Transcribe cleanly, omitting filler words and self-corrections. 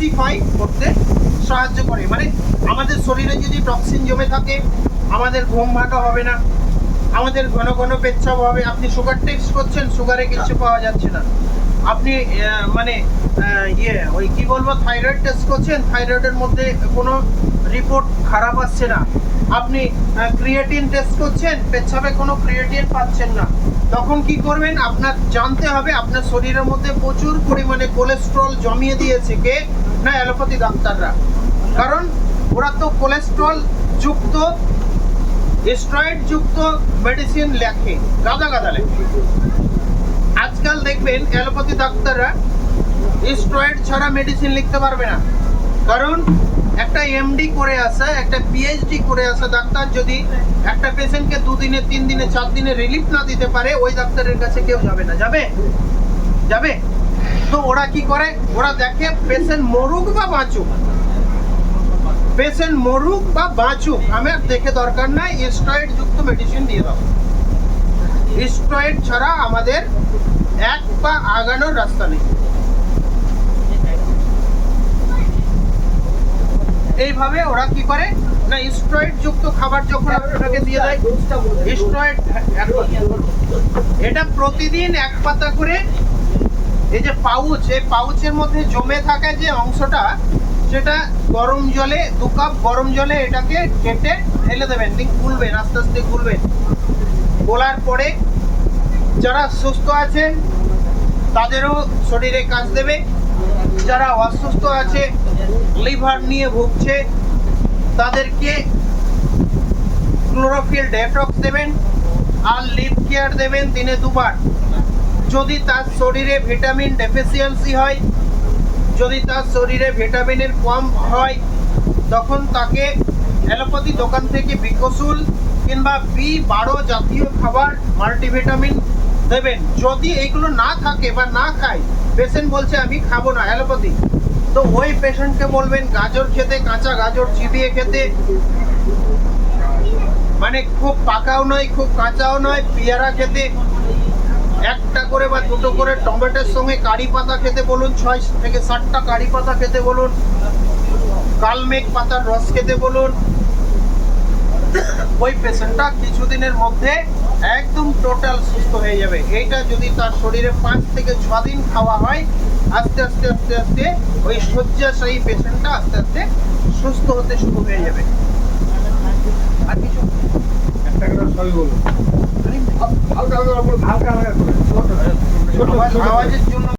Detoxify করতে সাহায্য করে। মানে আমাদের শরীরে যদি টক্সিন জমে থাকে, আমাদের ঘুম ভালো হবে না, আমাদের ঘন ঘন পেচ্ছাপ হবে। আপনি সুগার টেস্ট করছেন, সুগারে কিছু পাওয়া যাচ্ছে না। আপনি ওই কি বলবো, থাইরয়েড টেস্ট করছেন, থাইরয়েডের মধ্যে কোনো রিপোর্ট খারাপ আসছে না। আপনি ক্রিয়েটিন টেস্ট করছেন, পেচ্ছাপে কোনো ক্রিয়েটিন পাচ্ছেন না। তখন কি করবেন? আপনার জানতে হবে আপনার শরীরের মধ্যে প্রচুর পরিমাণে কোলেস্ট্রল জমিয়ে দিয়েছে কে না অ্যালোপ্যাথি ডাক্তাররা। কারণ ওরা তো কোলেস্ট্রল যুক্ত, স্টেরয়েড যুক্ত মেডিসিন লেখে, গাদা গাদা লেখে। আজকাল দেখবেন অ্যালোপ্যাথি ডাক্তাররা স্টেরয়েড ছাড়া মেডিসিন লিখতে পারবে না। কারণ একটা এমডি করে আসা, একটা পিএইচডি করে আসা ডাক্তার যদি একটা পেশেন্টকে 2 দিনে 3 দিনে 4 দিনে রিলিফ না দিতে পারে, ওই ডাক্তারের কাছে কেউ যাবে না। যাবে? তো ওরা কি করে? ওরা দেখে পেশেন্ট মরুক বা বাঁচুক, পেশেন্ট মরুক বা বাঁচুক, আমার দেখে দরকার নাই, স্টেরয়েড যুক্ত মেডিসিন দিয়ে দাও। স্টেরয়েড ছাড়া আমাদের এক পা আগানোর রাস্তা নেই। এইভাবে ওরা কি করে না, স্টেরয়েড যুক্ত খাবার যখন আপনাকে দিয়ে দেয়, স্টেরয়েড এটা প্রতিদিন 1 পাতা করে, এই যে পাউচ, এই পাউচের মধ্যে জমে থাকা যে অংশটা, সেটা গরম জলে 2 কাপ গরম জলে এটাকে কেটে ঢেলে দেবেন, গুলবেন, আস্তে আস্তে গুলবেন। গোলার পরে যারা সুস্থ আছেন তাদেরও শরীরে কাজ দেবে, যারা অসুস্থ আছে, লিভার নিয়ে ভুগছে, তাদেরকে ক্লোরোফিল ডেটক্স দেবেন আর লিভ কেয়ার দেবেন দিনে 2 বার। যদি তার শরীরে ভিটামিন ডেফিসিয়েন্সি হয়, যদি তার শরীরে ভিটামিনের কম হয়, তখন তাকে অ্যালোপ্যাথি দোকান থেকে বিকোসুল কিংবা B12 জাতীয় খাবার, মাল্টিভিটামিন দেবেন। যদি এইগুলো না থাকে বা না খায়, পেশেন্ট বলছে আমি খাবো না অ্যালোপ্যাথি, তো ওই পেশেন্টকে বলবেন গাজর খেতে, কাঁচা গাজর চিবিয়ে খেতে, মানে খুব পাকাও নয় খুব কাঁচাও নয়, পেয়ারা খেতে, 1টা করে বা 2টো করে টমেটোর সঙ্গে কারি পাতা খেতে বলুন, 6 থেকে 7টা কারি পাতা খেতে বলুন, কালমেঘ পাতার রস খেতে বলুন। ওই পেশেন্টটা কিছুদিনের মধ্যে একদম টোটাল সুস্থ হয়ে যাবে। এইটা যদি তার শরীরে 5 থেকে 6 দিন খাওয়া হয়, আস্তে আস্তে আস্তে আস্তে ওই শয্যাশায়ী পেশেন্টটা আস্তে আস্তে সুস্থ হতে শুরু হয়ে যাবে। আর কিছু একটা করে সবই বলুন, হালকা হালকা করে ছোট আওয়াজের জন্য